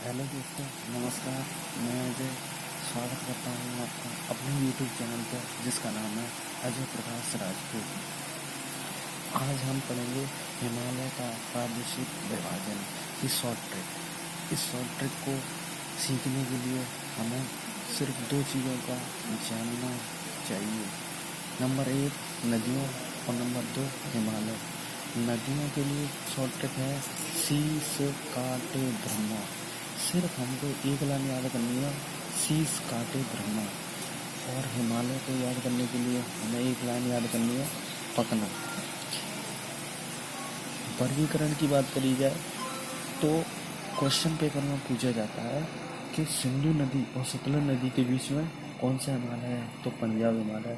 Hello दोस्तों, नमस्कार। मैं अजय स्वागत करता हूँ आपका अपने यूट्यूब चैनल पर, जिसका नाम है अजय प्रकाश राजपूत। आज हम पढ़ेंगे हिमालय का प्रादेशिक विभाजन की शॉर्ट ट्रिक। इस शॉर्ट ट्रिक को सीखने के लिए हमें सिर्फ दो चीज़ों का जानना चाहिए। नंबर एक, नदियों, और नंबर दो, हिमालय। नदियों के लिए शॉर्ट ट्रिक है शीस काटे ब्रह्मा। सिर्फ हमको एक लाइन याद करनी है, शीस काटे ब्रह्मा। और हिमालय को याद करने के लिए हमें एक लाइन याद करनी है, पकना। वर्गीकरण की बात करी जाए तो क्वेश्चन पेपर में पूछा जाता है कि सिंधु नदी और सतलज नदी के बीच में कौन सा हिमालय है, तो पंजाब हिमालय।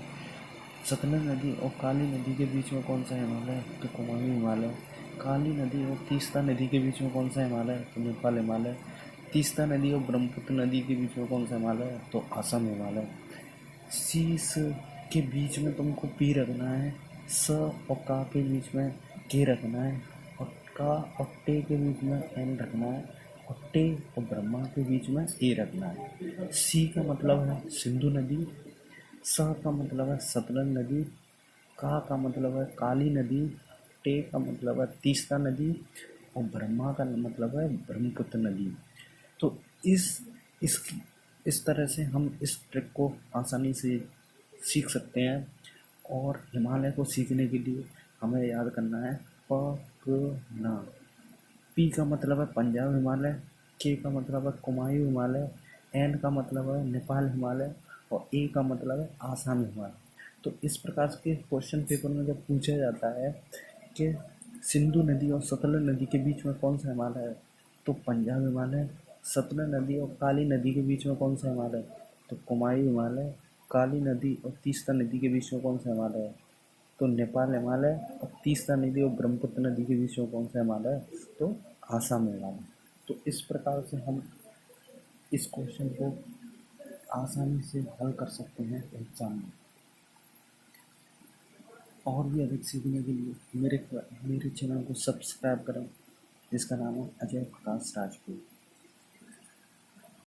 सतलज नदी और काली नदी के बीच में कौन सा हिमालय है, तो कुमाऊं हिमालय। काली नदी और तीस्ता नदी के बीच में कौन सा हिमालय है, तो नेपाल हिमालय। तीस्ता नदी और ब्रह्मपुत्र नदी के बीच में कौन सा हिमालय है, तो असम हिमालय। शीस के बीच में तुमको पी रखना है, स और का के बीच में के रखना है, और का और टे के बीच में एन रखना है, और टे और ब्रह्मा के बीच में ए रखना है। सी का मतलब है सिंधु नदी, स का मतलब है सतलज नदी, का मतलब है काली नदी, टे का मतलब है तीस्ता नदी, और ब्रह्मा का मतलब है ब्रह्मपुत्र नदी। तो इस इस तरह से हम इस ट्रिक को आसानी से सीख सकते हैं। और हिमालय को सीखने के लिए हमें याद करना है पकना। पी का मतलब है पंजाब हिमालय, के का मतलब है कुमायूं हिमालय, एन का मतलब है नेपाल हिमालय, और ए का मतलब है आसाम हिमालय। तो इस प्रकार के क्वेश्चन पेपर में जब पूछा जाता है कि सिंधु नदी और सतलज नदी के बीच में कौन सा हिमालय है, तो पंजाब हिमालय। सतलज नदी और काली नदी के बीच में कौन सा हिमालय है, तो कुमायूं हिमालय। काली नदी और तीस्ता नदी के बीच में कौन सा हिमालय है, तो नेपाल हिमालय। और तीस्ता नदी और ब्रह्मपुत्र नदी के बीच में कौन सा हिमालय है, तो आसाम हिमालय। तो इस प्रकार से हम इस क्वेश्चन को आसानी से हल कर सकते हैं एग्जाम में। और भी अधिक सीखने के लिए मेरे चैनल को सब्सक्राइब करें, जिसका नाम है अजय प्रकाश राजपूत।